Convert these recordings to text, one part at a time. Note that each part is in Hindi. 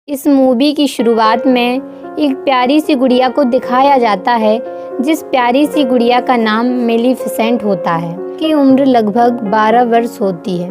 इस मूवी की शुरुआत में एक प्यारी सी गुड़िया को दिखाया जाता है, जिस प्यारी सी गुड़िया का नाम मेलिफिसेंट होता है, की उम्र लगभग 12 वर्ष होती है,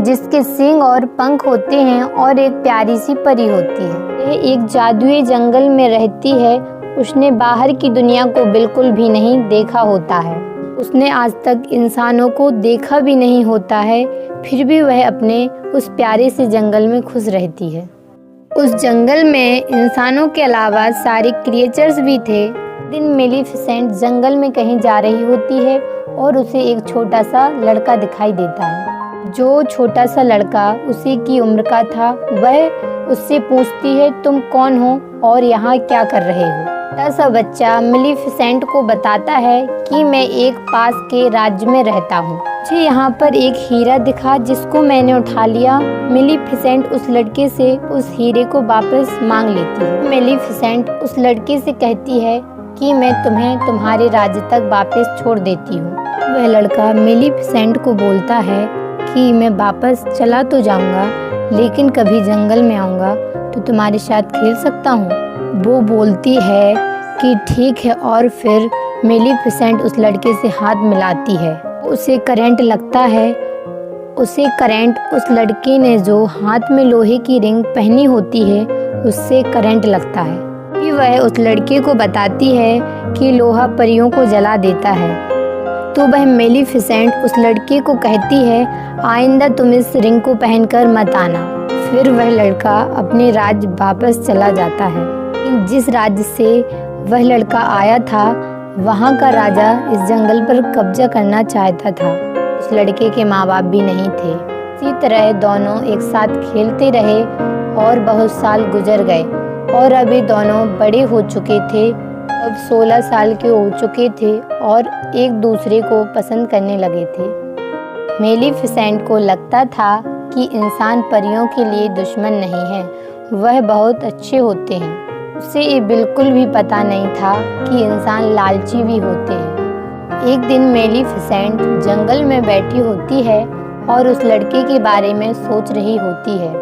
जिसके सींग और पंख होते हैं और एक प्यारी सी परी होती है। यह एक जादुई जंगल में रहती है। उसने बाहर की दुनिया को बिल्कुल भी नहीं देखा होता है। उसने आज तक इंसानों को देखा भी नहीं होता है, फिर भी वह अपने उस प्यारे से जंगल में खुश रहती है। उस जंगल में इंसानों के अलावा सारे क्रिएचर्स भी थे। दिन मेलिफिसेंट जंगल में कहीं जा रही होती है और उसे एक छोटा सा लड़का दिखाई देता है। जो छोटा सा लड़का उसी की उम्र का था। वह उससे पूछती है, तुम कौन हो और यहाँ क्या कर रहे हो? छोटा सा बच्चा मेलिफिसेंट को बताता है कि मैं एक पास के राज्य में रहता हूँ। मुझे यहाँ पर एक हीरा दिखा जिसको मैंने उठा लिया। मेलिफिसेंट उस लड़के से उस हीरे को वापस मांग लेती है। मेलिफिसेंट उस लड़के से कहती है कि मैं तुम्हें तुम्हारे राज्य तक वापस छोड़ देती हूँ। वह लड़का मेलिफिसेंट को बोलता है कि मैं वापस चला तो जाऊँगा, लेकिन कभी जंगल में आऊँगा तो तुम्हारे साथ खेल सकता हूँ। वो बोलती है कि ठीक है, और फिर मेलिफिसेंट उस लड़के से हाथ मिलाती है। उसे करंट लगता है। उसे करंट उस लड़के ने जो हाथ में लोहे की रिंग पहनी होती है उससे करंट लगता है। फिर वह उस लड़के को बताती है कि लोहा परियों को जला देता है। तो वह मेलिफिसेंट उस लड़के को कहती है, आइंदा तुम इस रिंग को पहनकर मत आना। फिर वह लड़का अपने राज्य वापस चला जाता है। जिस राज्य से वह लड़का आया था, वहाँ का राजा इस जंगल पर कब्जा करना चाहता था। उस लड़के के माँ बाप भी नहीं थे। इसी तरह दोनों एक साथ खेलते रहे और बहुत साल गुजर गए और अभी दोनों बड़े हो चुके थे। अब 16 साल के हो चुके थे और एक दूसरे को पसंद करने लगे थे। मेलिफिसेंट को लगता था कि इंसान परियों के लिए दुश्मन नहीं है, वह बहुत अच्छे होते हैं। उसे ये बिल्कुल भी पता नहीं था कि इंसान लालची भी होते हैं। एक दिन मेलिफिसेंट जंगल में बैठी होती है और उस लड़के के बारे में सोच रही होती है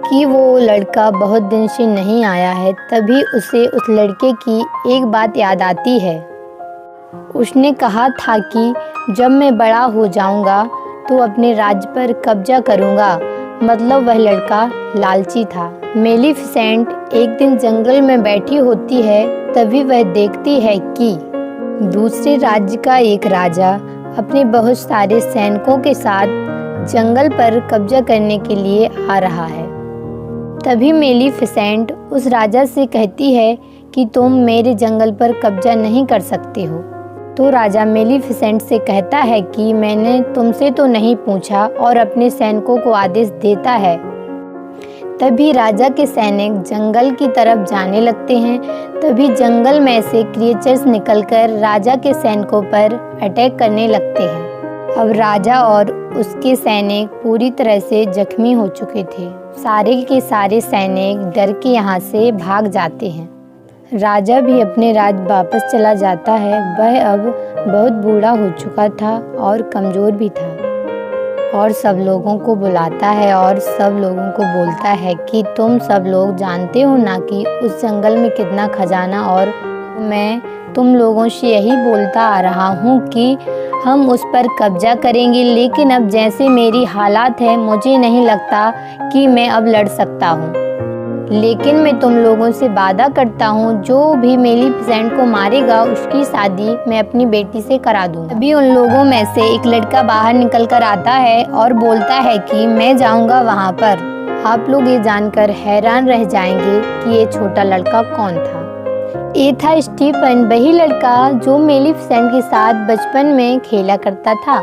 कि वो लड़का बहुत दिन से नहीं आया है। तभी उसे उस लड़के की एक बात याद आती है। उसने कहा था कि जब मैं बड़ा हो जाऊंगा तो अपने राज्य पर कब्जा करूंगा। मतलब वह लड़का लालची था। मेलिफिसेंट एक दिन जंगल में बैठी होती है। तभी वह देखती है कि दूसरे राज्य का एक राजा अपने बहुत सारे सैनिकों के साथ जंगल पर कब्जा करने के लिए आ रहा है। तभी मेलिफिसेंट उस राजा से कहती है कि तुम मेरे जंगल पर कब्जा नहीं कर सकते हो। तो राजा मेलिफिसेंट से कहता है कि मैंने तुमसे तो नहीं पूछा, और अपने सैनिकों को आदेश देता है। तभी राजा के सैनिक जंगल की तरफ जाने लगते हैं। तभी जंगल में से क्रिएचर्स निकलकर राजा के सैनिकों पर अटैक करने लगते हैं। अब राजा और उसके सैनिक पूरी तरह से जख्मी हो चुके थे। सारे के सारे सैनिक डर के यहाँ से भाग जाते हैं। राजा भी अपने राज्य वापस चला जाता है। वह अब बहुत बूढ़ा हो चुका था और कमज़ोर भी था, और सब लोगों को बुलाता है और सब लोगों को बोलता है कि तुम सब लोग जानते हो ना कि उस जंगल में कितना खजाना, और मैं तुम लोगों से यही बोलता आ रहा हूँ कि हम उस पर कब्जा करेंगे। लेकिन अब जैसे मेरी हालात है, मुझे नहीं लगता कि मैं अब लड़ सकता हूँ। लेकिन मैं तुम लोगों से वादा करता हूँ, जो भी मेलिफिसेंट को मारेगा उसकी शादी मैं अपनी बेटी से करा दूँगा। अभी उन लोगों में से एक लड़का बाहर निकल कर आता है और बोलता है कि मैं जाऊँगा वहाँ पर। आप लोग ये जानकर हैरान रह जाएंगे कि ये छोटा लड़का कौन था। ये था स्टीफन, वही लड़का जो मेलिफिसेंट के साथ बचपन में खेला करता था।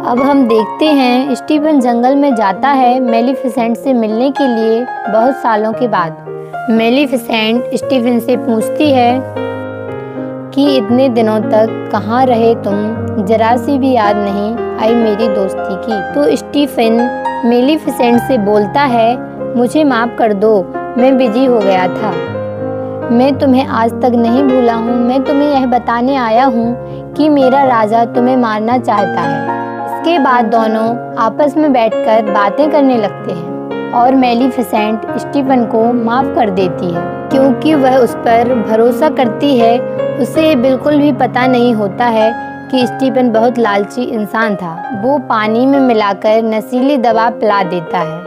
अब हम देखते हैं स्टीफन जंगल में जाता है मेलिफिसेंट से मिलने के लिए बहुत सालों के बाद। मेलिफिसेंट स्टीफन से पूछती है कि इतने दिनों तक कहाँ रहे तुम, जरा सी भी याद नहीं आई मेरी दोस्ती की। तो स्टीफन मेलिफिसेंट से बोलता है, मुझे माफ़ कर दो, मैं बिजी हो गया था। मैं तुम्हें आज तक नहीं भूला हूँ। मैं तुम्हें यह बताने आया हूँ कि मेरा राजा तुम्हें मारना चाहता है। इसके बाद दोनों आपस में बैठकर बातें करने लगते हैं और मेलिफिसेंट स्टीफन को माफ़ कर देती है क्योंकि वह उस पर भरोसा करती है। उसे बिल्कुल भी पता नहीं होता है कि स्टीफन बहुत लालची इंसान था। वो पानी में मिलाकर नशीली दवा पिला देता है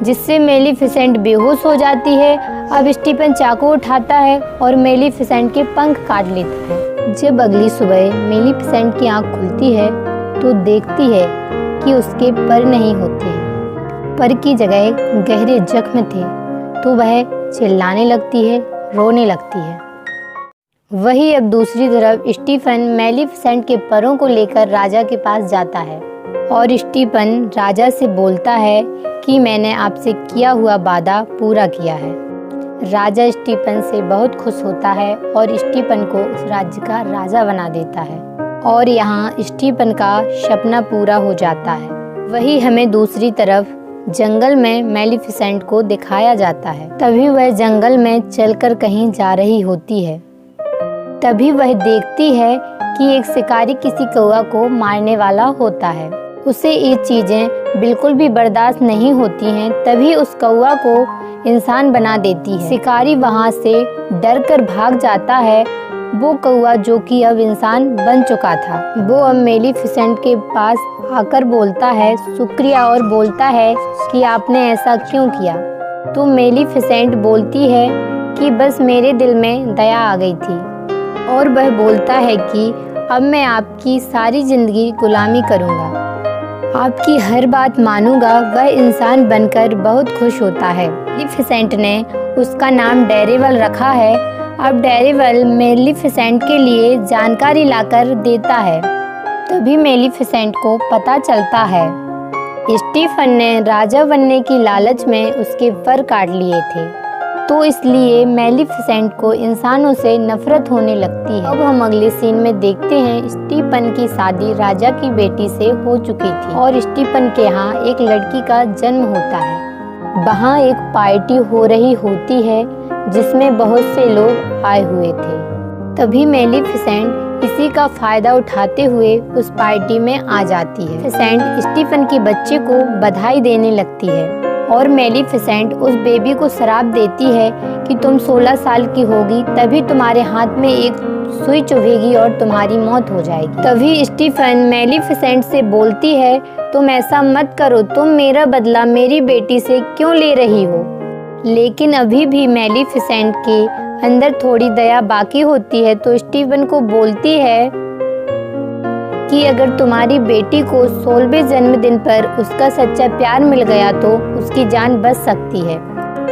जिससे मेलिफिसेंट बेहोश हो जाती है। अब स्टीफन चाकू उठाता है और मेलिफिसेंट के पंख काट लेता है। जब अगली सुबह मेलिफिसेंट की आंख खुलती है तो देखती है कि उसके पर नहीं होते हैं, पर की जगह गहरे जख्म थे। तो वह चिल्लाने लगती है, रोने लगती है। वही अब दूसरी तरफ स्टीफन मेलिफिसेंट के परों को लेकर राजा के पास जाता है और स्टीफन राजा से बोलता है कि मैंने आपसे किया हुआ वादा पूरा किया है। राजा स्टीफन से बहुत खुश होता है और स्टीफन को उस राज्य का राजा बना देता है और यहाँ स्टीफन का सपना पूरा हो जाता है। वही हमें दूसरी तरफ जंगल में मेलिफिसेंट को दिखाया जाता है। तभी वह जंगल में चलकर कहीं जा रही होती है। तभी वह देखती है कि एक शिकारी किसी कौवा को मारने वाला होता है। उसे ये चीजें बिल्कुल भी बर्दाश्त नहीं होती हैं। तभी उस कौवा को इंसान बना देती है। शिकारी वहां से डर कर भाग जाता है। वो कौवा जो कि अब इंसान बन चुका था, वो अब मेलिफिसेंट के पास आकर बोलता है शुक्रिया और बोलता है कि आपने ऐसा क्यों किया। तो मेलिफिसेंट बोलती है कि बस मेरे दिल में दया आ गई थी और वह बोलता है कि अब मैं आपकी सारी जिंदगी गुलामी करूँगा, आपकी हर बात मानूंगा। वह इंसान बनकर बहुत खुश होता है। मेलिफिसेंट ने उसका नाम डेरेवल रखा है। अब डेरेवल मेलिफिसेंट के लिए जानकारी लाकर देता है। तभी मेलिफिसेंट को पता चलता है स्टीफन ने राजा बनने की लालच में उसके फर काट लिए थे, तो इसलिए मेलिफिसेंट को इंसानों से नफरत होने लगती है। अब हम अगले सीन में देखते हैं स्टीफन की शादी राजा की बेटी से हो चुकी थी और स्टीफन के यहाँ एक लड़की का जन्म होता है। वहाँ एक पार्टी हो रही होती है जिसमें बहुत से लोग आए हुए थे। तभी मेलिफिसेंट इसी का फायदा उठाते हुए उस पार्टी में आ जाती है। मेलिफिसेंट स्टीफन के बच्चे को बधाई देने लगती है और मेलिफिसेंट उस बेबी को श्राप देती है कि तुम 16 साल की होगी तभी तुम्हारे हाथ में एक सुई चुभेगी और तुम्हारी मौत हो जाएगी। तभी स्टीफन मेलिफिसेंट से बोलती है तुम ऐसा मत करो, तुम मेरा बदला मेरी बेटी से क्यों ले रही हो। लेकिन अभी भी मेलिफिसेंट के अंदर थोड़ी दया बाकी होती है, तो स्टीफन को बोलती है कि अगर तुम्हारी बेटी को 16वें जन्मदिन पर उसका सच्चा प्यार मिल गया तो उसकी जान बच सकती है।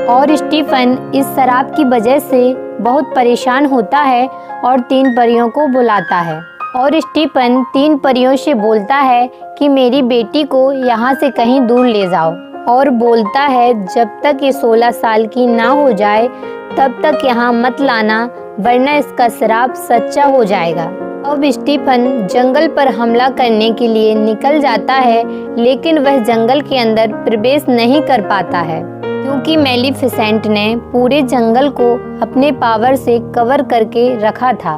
और स्टीफन इस शराब की वजह से बहुत परेशान होता है और 3 परियों को बुलाता है और स्टीफन 3 परियों से बोलता है कि मेरी बेटी को यहाँ से कहीं दूर ले जाओ और बोलता है जब तक ये 16 साल की ना हो जाए तब तक यहाँ मत लाना, वरना इसका श्राप सच्चा हो जाएगा। अब स्टीफन जंगल पर हमला करने के लिए निकल जाता है, लेकिन वह जंगल के अंदर प्रवेश नहीं कर पाता है क्योंकि मेलिफिसेंट ने पूरे जंगल को अपने पावर से कवर करके रखा था।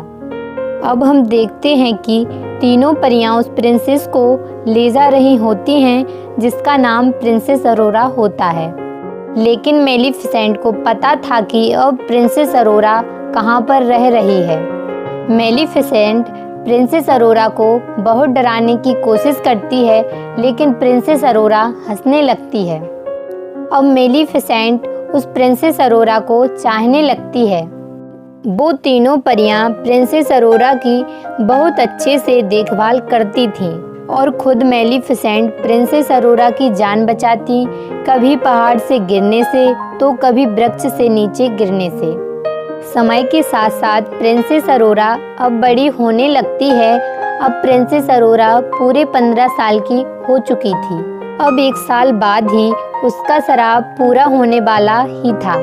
अब हम देखते हैं कि तीनों परियां उस प्रिंसेस को ले जा रही होती हैं जिसका नाम प्रिंसेस अरोरा होता है। लेकिन मेलिफिसेंट को पता था कि अब प्रिंसेस अरोरा कहाँ पर रह रही है। मेलिफिसेंट प्रिंसेस अरोरा को बहुत डराने की कोशिश करती है, लेकिन प्रिंसेस अरोरा हंसने लगती है। अब मेलिफिसेंट उस प्रिंसेस अरोरा को चाहने लगती है। वो तीनों परियां प्रिंसेस अरोरा की बहुत अच्छे से देखभाल करती थीं और खुद मेलिफिसेंट प्रिंसेस अरोरा की जान बचाती, कभी पहाड़ से गिरने से तो कभी वृक्ष से नीचे गिरने से। समय के साथ साथ प्रिंसेस अरोरा अब बड़ी होने लगती है। अब प्रिंसेस अरोरा पूरे 15 साल की हो चुकी थी। अब 1 साल बाद ही उसका श्राप पूरा होने वाला ही था।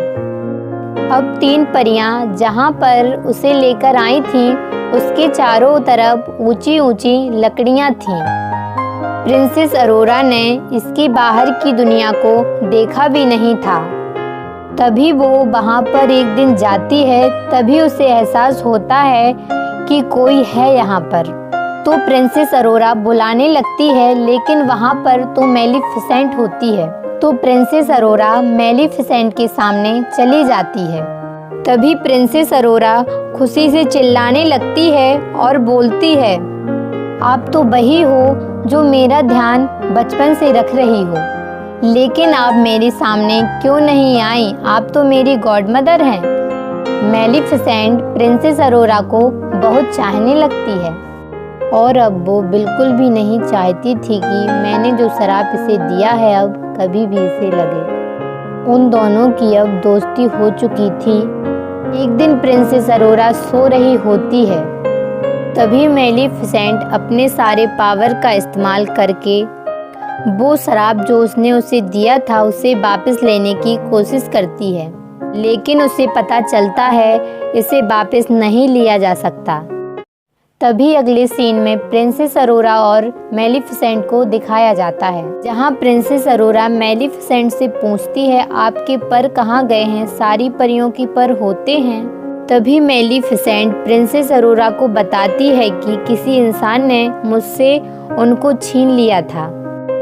अब 3 परियां जहां पर उसे लेकर आई थीं, उसके चारों तरफ ऊंची ऊंची लकड़ियां थीं। प्रिंसेस अरोरा ने इसकी बाहर की दुनिया को देखा भी नहीं था। तभी वो वहां पर एक दिन जाती है, तभी उसे एहसास होता है कि कोई है यहाँ पर। तो प्रिंसेस अरोरा बुलाने लगती है, लेकिन वहां पर तो मेलिफिसेंट होती है। तो प्रिंसेस अरोरा मेलिफिसेंट के सामने चली जाती है। तभी प्रिंसेस अरोरा खुशी से चिल्लाने लगती है और बोलती है, आप तो वही हो जो मेरा ध्यान बचपन से रख रही हो, लेकिन आप मेरे सामने क्यों नहीं आई? आप तो मेरी गॉड मदर हैं। मेलिफिसेंट प्रिंसेस अरोरा को बहुत चाहने लगती है और अब वो बिल्कुल भी नहीं चाहती थी कि मैंने जो शराप इसे दिया है अब कभी भी इसे लगे। उन दोनों की अब दोस्ती हो चुकी थी। एक दिन प्रिंसेस अरोरा सो रही होती है, तभी मेलिफिसेंट अपने सारे पावर का इस्तेमाल करके वो शराप जो उसने उसे दिया था उसे वापस लेने की कोशिश करती है, लेकिन उसे पता चलता है इसे वापस नहीं लिया जा सकता। तभी अगले सीन में प्रिंसेस अरोरा और मेलिफिसेंट को दिखाया जाता है, जहां प्रिंसेस अरोरा मेलिफिसेंट से पूछती है, आपके पर कहाँ गए हैं? सारी परियों की पर होते हैं। तभी मेलिफिसेंट प्रिंसेस अरोरा को बताती है कि किसी इंसान ने मुझसे उनको छीन लिया था।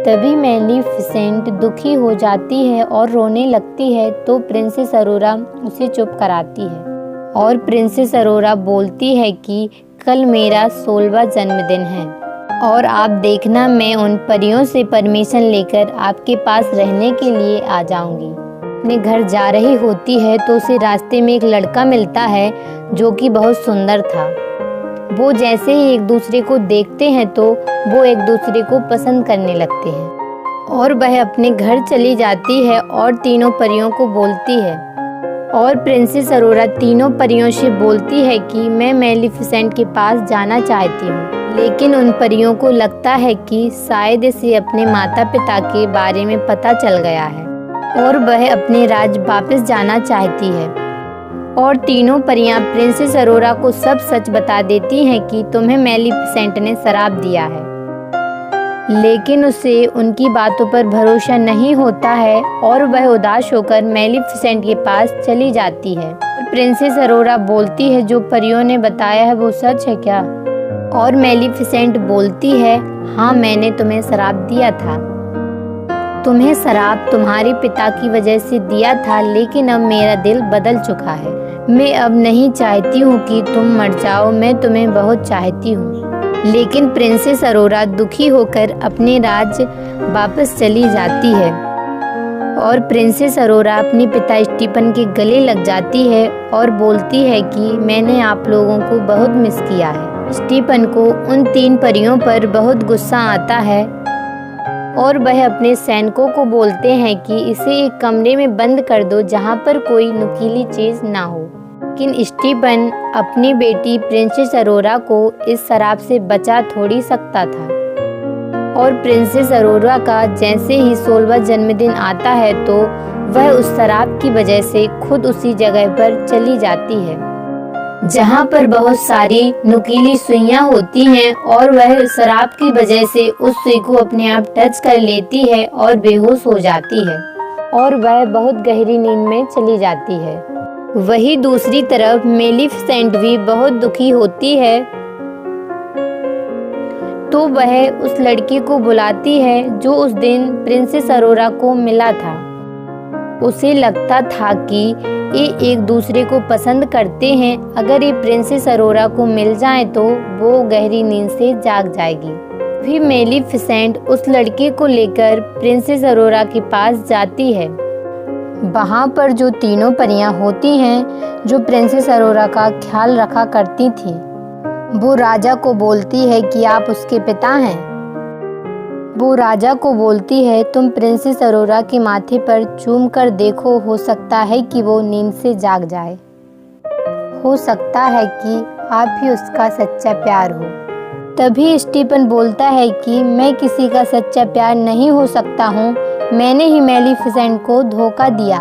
तभी मेलिफिसेंट दुखी हो जाती है और रोने लगती है, तो प्रिंसेस अरोरा उसे चुप कराती है और प्रिंसेस अरोरा बोलती है कि कल मेरा 16वां जन्मदिन है और आप देखना मैं उन परियों से परमिशन लेकर आपके पास रहने के लिए आ जाऊंगी। अपने घर जा रही होती है तो उसे रास्ते में एक लड़का मिलता है जो कि बहुत सुंदर था। वो जैसे ही एक दूसरे को देखते हैं तो वो एक दूसरे को पसंद करने लगते हैं और वह अपने घर चली जाती है और तीनों परियों को बोलती है। और प्रिंसेस अरोरा तीनों परियों से बोलती है कि मैं मेलिफिसेंट के पास जाना चाहती हूँ, लेकिन उन परियों को लगता है कि शायद इसे अपने माता पिता के बारे में पता चल गया है और वह अपने राज्य वापस जाना चाहती है। और तीनों परियां प्रिंसेस अरोरा को सब सच बता देती हैं कि तुम्हें मेलिफिसेंट ने शराप दिया है, लेकिन उसे उनकी बातों पर भरोसा नहीं होता है और वह उदास होकर मेलिफिसेंट के पास चली जाती है। प्रिंसेस अरोरा बोलती है, जो परियों ने बताया है वो सच है क्या? और मेलिफिसेंट बोलती है, हाँ मैंने तुम्हें शराप दिया था। तुम्हें शराप तुम्हारे पिता की वजह से दिया था, लेकिन अब मेरा दिल बदल चुका है। मैं अब नहीं चाहती हूँ कि तुम मर जाओ, मैं तुम्हें बहुत चाहती हूँ। लेकिन प्रिंसेस अरोरा दुखी होकर अपने राज्य वापस चली जाती है और प्रिंसेस अरोरा अपने पिता स्टीफन के गले लग जाती है और बोलती है कि मैंने आप लोगों को बहुत मिस किया है। स्टीफन को उन तीन परियों पर बहुत गुस्सा आता है और वह अपने सैनिकों को बोलते हैं कि इसे एक कमरे में बंद कर दो जहां पर कोई नुकीली चीज ना हो। लेकिन स्टीफन अपनी बेटी प्रिंसेस अरोरा को इस शराप से बचा थोड़ी सकता था और प्रिंसेस अरोरा का जैसे ही 16वां जन्मदिन आता है तो वह उस शराप की वजह से खुद उसी जगह पर चली जाती है जहां पर बहुत सारी नुकीली सुइयां होती हैं और वह शराब की वजह से उस सुई को अपने आप टच कर लेती है और बेहोश हो जाती है और वह बहुत गहरी नींद में चली जाती है। वही दूसरी तरफ मेलिफिसेंट भी बहुत दुखी होती है, तो वह उस लड़की को बुलाती है जो उस दिन प्रिंसेस अरोरा को मिला था। उसे लगता था कि ये एक दूसरे को पसंद करते हैं, अगर ये प्रिंसेस अरोरा को मिल जाए तो वो गहरी नींद से जाग जाएगी। फिर मेलिफिसेंट उस लड़के को लेकर प्रिंसेस अरोरा के पास जाती है। वहाँ पर जो तीनों परियां होती हैं जो प्रिंसेस अरोरा का ख्याल रखा करती थी, वो राजा को बोलती है कि आप उसके पिता हैं। वो राजा को बोलती है, तुम प्रिंसेस अरोरा के माथे पर चूम कर देखो, हो सकता है कि वो नींद से जाग जाए। हो सकता है कि आप ही उसका सच्चा प्यार हो। तभी स्टीफन बोलता है कि मैं किसी का सच्चा प्यार नहीं हो सकता हूँ, मैंने ही मेलिफिसेंट को धोखा दिया,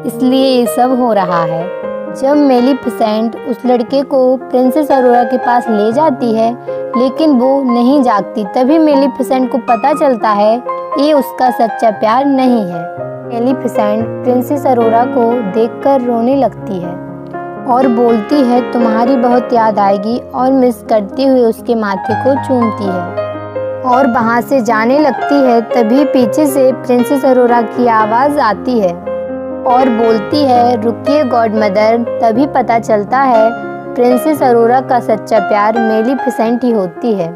इसलिए ये सब हो रहा है। जब मेलिफिसेंट उस लड़के को प्रिंसेस अरोरा के पास ले जाती है लेकिन वो नहीं जागती, तभी मेलिफिसेंट को पता चलता है ये उसका सच्चा प्यार नहीं है। मेलिफिसेंट प्रिंसेस अरोरा को देखकर रोने लगती है और बोलती है, तुम्हारी बहुत याद आएगी, और मिस करती हुई उसके माथे को चूमती है। और वहाँ से जाने लगती है। तभी पीछे से प्रिंसेस अरोरा की आवाज़ आती है और बोलती है, रुकिए गॉड मदर। तभी पता चलता है प्रिंसेस अरोरा का सच्चा प्यार मेलिफिसेंट ही होती है।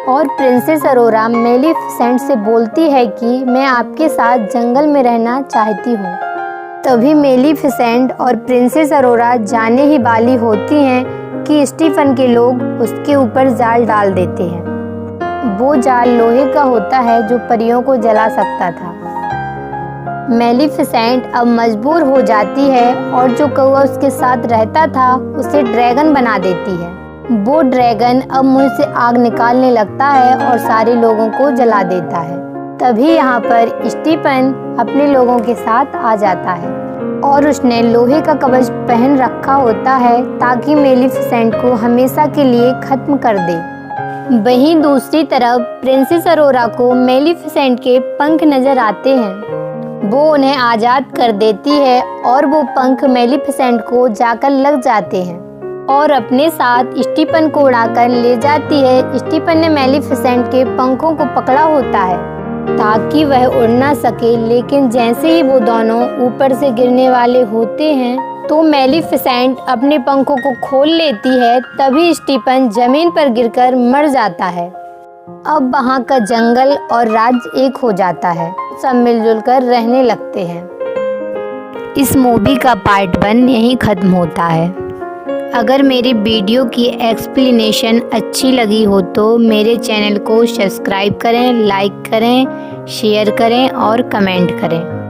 और प्रिंसेस अरोरा मेलिफिसेंट से बोलती है कि मैं आपके साथ जंगल में रहना चाहती हूँ। तभी मेलिफिसेंट और प्रिंसेस अरोरा जाने ही वाली होती हैं कि स्टीफन के लोग उसके ऊपर जाल डाल देते हैं। वो जाल लोहे का होता है जो परियों को जला सकता था। मेलिफिसेंट अब मजबूर हो जाती है और जो कौवा उसके साथ रहता था उसे ड्रैगन बना देती है। वो ड्रैगन अब मुंह से आग निकालने लगता है और सारे लोगों को जला देता है। तभी यहाँ पर स्टीफन अपने लोगों के साथ आ जाता है और उसने लोहे का कवच पहन रखा होता है ताकि मेलिफिसेंट को हमेशा के लिए खत्म कर दे। वहीं दूसरी तरफ प्रिंसेस अरोरा को मेलिफिसेंट के पंख नजर आते हैं। वो उन्हें आज़ाद कर देती है और वो पंख मेलिफिसेंट को जाकर लग जाते हैं और अपने साथ स्टीफन को उड़ाकर ले जाती है। स्टीफन ने मेलिफिसेंट के पंखों को पकड़ा होता है ताकि वह उड़ ना सके, लेकिन जैसे ही वो दोनों ऊपर से गिरने वाले होते हैं तो मेलिफिसेंट अपने पंखों को खोल लेती है। तभी स्टीफन जमीन पर गिरकर मर जाता है। अब वहाँ का जंगल और राज्य एक हो जाता है। सब मिलजुल कर रहने लगते हैं। इस मूवी का पार्ट 1 यहीं ख़त्म होता है। अगर मेरी वीडियो की एक्सप्लेनेशन अच्छी लगी हो तो मेरे चैनल को सब्सक्राइब करें, लाइक करें, शेयर करें और कमेंट करें।